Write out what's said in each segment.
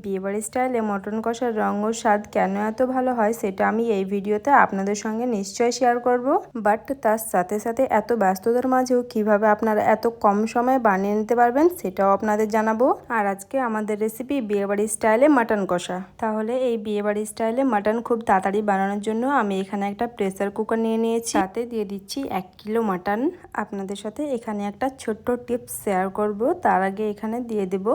বিয়েবাড়ি স্টাইলে মটন কষার রং ও স্বাদ কেন এত ভালো হয় সেটা আমি এই ভিডিওতে আপনাদের সঙ্গে নিশ্চয়ই শেয়ার করব। বাট তার সাথে সাথে এত ব্যস্ততার মাঝেও কিভাবে আপনারা এত কম সময়ে বানিয়ে নিতে পারবেন সেটাও আপনাদের জানাবো। আর আজকে আমাদের রেসিপি বিয়েবাড়ি স্টাইলে মাটন কষা। তাহলে এই বিয়েবাড়ি স্টাইলে মাটন খুব তাড়াতাড়ি বানানোর জন্য আমি এখানে একটা প্রেসার কুকার নিয়ে নিয়েছি। তাতে দিয়ে দিচ্ছি 1 কিলো মাটন। আপনাদের সাথে এখানে একটা ছোট্ট টিপস শেয়ার করব। তার আগে এখানে দিয়ে দেব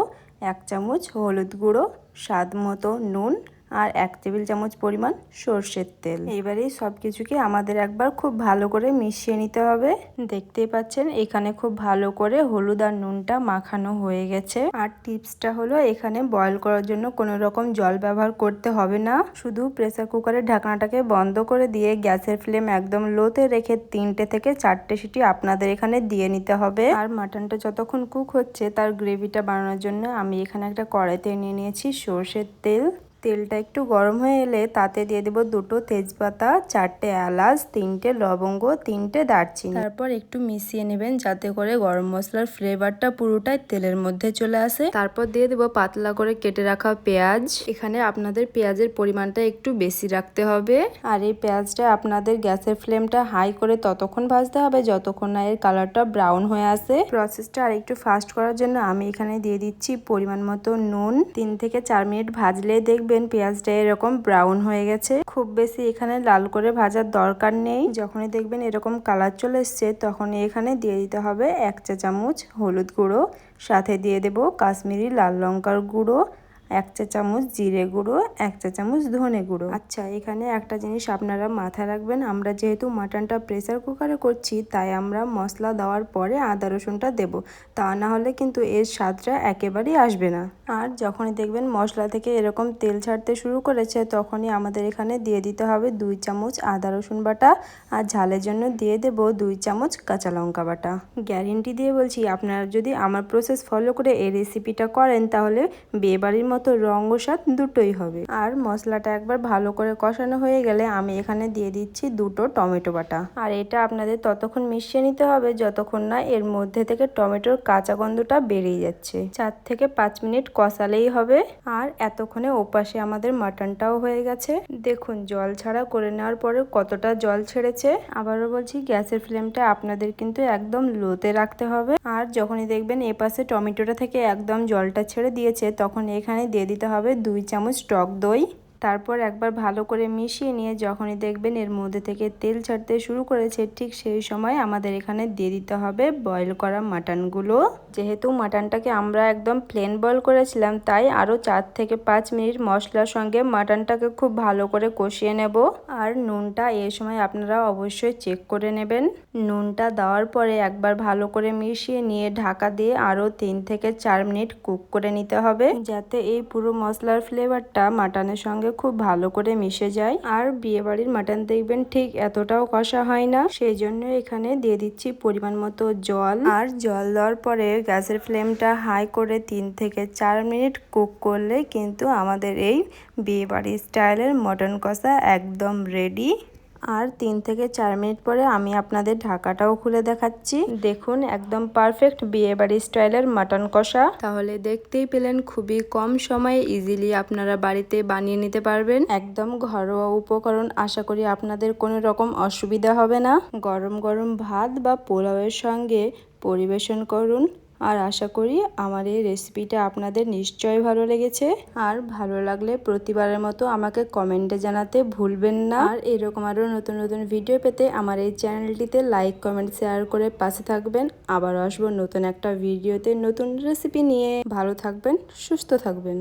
1 চামচ হলুদ গুঁড়ো, স্বাদ মতো নুন আর 1 টেবিল চামচ পরিমাণ সর্ষের তেল। এবারে সব কিছুকে আমাদের একবার খুব ভালো করে মিশিয়ে নিতে হবে। দেখতেই পাচ্ছেন এখানে খুব ভালো করে হলুদ আর নুনটা মাখানো হয়ে গেছে। আর টিপসটা হলো এখানে বয়ল করার জন্য কোনো রকম জল ব্যবহার করতে হবে না। শুধু প্রেসার কুকারের ঢাকনাটাকে বন্ধ করে দিয়ে গ্যাসের ফ্লেম একদম লোতে রেখে 3টে থেকে 4টে সিটি আপনাদের এখানে দিয়ে নিতে হবে। আর মাটনটা যতক্ষণ কুক হচ্ছে তার গ্রেভিটা বানানোর জন্য আমি এখানে একটা কড়াইতে নিয়ে নিয়েছি সর্ষের তেল। তেলটা একটু গরম হয়ে এলে তাতে দিয়ে দেবো 2টো তেজপাতা, 4টে এলাচ, 3টে লবঙ্গ, 3টে দারচিনি। তারপর একটু মিশিয়ে নেবেন যাতে করে গরম মশলার ফ্লেভারটা পুরোটাই তেলের মধ্যে চলে আসে। তারপর দিয়ে দেবো পাতলা করে কেটে রাখা পেঁয়াজ। এখানে আপনাদের পেঁয়াজের পরিমাণটা একটু বেশি রাখতে হবে। আর এই পেঁয়াজটা আপনাদের গ্যাসের ফ্লেমটা হাই করে ততক্ষণ ভাজতে হবে যতক্ষণ না এর কালারটা ব্রাউন হয়ে আসে। প্রসেসটা আর একটু ফাস্ট করার জন্য আমি এখানে দিয়ে দিচ্ছি পরিমাণ মতো নুন। 3 থেকে 4 মিনিট ভাজলে দেখবেন পেঁয়াজটা এরকম ব্রাউন হয়ে গেছে। খুব বেশি এখানে লাল করে ভাজার দরকার নেই। যখনই দেখবেন এরকম কালার চলে এসছে তখনই এখানে দিয়ে দিতে হবে 1 চা চামচ হলুদ গুঁড়ো, সাথে দিয়ে দেব কাশ্মীরি লাল লঙ্কার গুঁড়ো, 1 চা চামচ জিরে গুঁড়ো, 1 চা চামচ ধনে গুঁড়ো। আচ্ছা, এখানে একটা জিনিস আপনারা মাথায় রাখবেন, আমরা যেহেতু মাটনটা প্রেসার কুকারে করছি তাই আমরা মশলা দেওয়ার পরে আদা রসুনটা দেব, তা না হলে কিন্তু এর স্বাদটা একেবারেই আসবে না। আর যখনই দেখবেন মশলা থেকে এরকম তেল ছাড়তে শুরু করেছে তখনই আমাদের এখানে দিয়ে দিতে হবে 2 চামচ আদা রসুন বাটা। আর ঝালের জন্য দিয়ে দেব 2 চামচ কাঁচা লঙ্কা বাটা। গ্যারেন্টি দিয়ে বলছি, আপনারা যদি আমার প্রসেস ফলো করে এই রেসিপিটা করেন তাহলে বিয়েবাড়ির মতো রং ও স্বাদ দুটোই হবে। আর মশলাটা একবার ভালো করে কষানো হয়ে গেলে আমি এখানে দিয়ে দিচ্ছি 2টো টমেটো বাটা। আর এটা আপনাদের ততক্ষণ মিশিয়ে নিতে হবে যতক্ষণ না এর মধ্যে থেকে টমেটোর কাঁচা গন্ধটা বেরিয়ে যাচ্ছে। 4 থেকে 5 মিনিট কষালেই হবে। আর এতক্ষণে ওপাশে আমাদের মাটনটাও হয়ে গেছে। দেখুন জল ছাড়া করে নেওয়ার পরে কতটা জল ছেড়েছে। আবারও বলছি, গ্যাসের ফ্লেমটা আপনাদের কিন্তু একদম লোতে রাখতে হবে। আর যখনই দেখবেন এপাশে টমেটোটা থেকে একদম জলটা ছেড়ে দিয়েছে তখন এখানে দিয়ে দিতে হবে 2 চামচ টক দই। তারপর একবার ভালো করে মিশিয়ে নিয়ে যখনই দেখবেন এর মধ্যে থেকে তেল ছাড়তে শুরু করেছে ঠিক সেই সময় আমাদের এখানে দিয়ে দিতে হবে বয়েল করা মাটনগুলো। যেহেতু মাটনটাকে আমরা একদম প্লেন বয়েল করেছিলাম তাই আরও 4 থেকে 5 মিনিট মশলার সঙ্গে মাটনটাকে খুব ভালো করে কষিয়ে নেব। আর নুনটা এই সময় আপনারা অবশ্যই চেক করে নেবেন। নুনটা দেওয়ার পরে একবার ভালো করে মিশিয়ে নিয়ে ঢাকা দিয়ে আরও 3 থেকে 4 মিনিট কুক করে নিতে হবে যাতে এই পুরো মশলার ফ্লেভারটা মাটনের সঙ্গে খুব ভালো করে মিশে যায়। আর বিয়েবাড়ির মাটন দেখবেন ঠিক এতটাও কষা হয় না, সেই জন্য এখানে দিয়ে দিচ্ছি পরিমাণ মতো জল। আর জল দেওয়ার পরে গ্যাসের ফ্লেমটা হাই করে 3 থেকে 4 মিনিট কুক করলে কিন্তু আমাদের এই বিয়েবাড়ি স্টাইলের মটন কষা একদম রেডি। আর 3 থেকে 4 মিনিট পরে আমি আপনাদের ঢাকাটাও খুলে দেখাচ্ছি। দেখুন একদম পারফেক্ট বিয়েবাড়ি স্টাইলের মাটন কষা। তাহলে দেখতেই পেলেন খুবই কম সময়ে ইজিলি আপনারা বাড়িতে বানিয়ে নিতে পারবেন। একদম ঘরোয়া উপকরণ, আশা করি আপনাদের কোনো রকম অসুবিধা হবে না। গরম গরম ভাত বা পোলাওয়ের সঙ্গে পরিবেশন করুন। আর আশা করি আমার এই রেসিপিটা আপনাদের নিশ্চয়ই ভালো লেগেছে। আর ভালো লাগলে প্রতিবারের মতো আমাকে কমেন্টে জানাতে ভুলবেন না। আর এরকম আরও নতুন নতুন ভিডিও পেতে আমার এই চ্যানেলটিতে লাইক, কমেন্ট, শেয়ার করে পাশে থাকবেন। আবার আসবো নতুন একটা ভিডিওতে নতুন রেসিপি নিয়ে। ভালো থাকবেন, সুস্থ থাকবেন।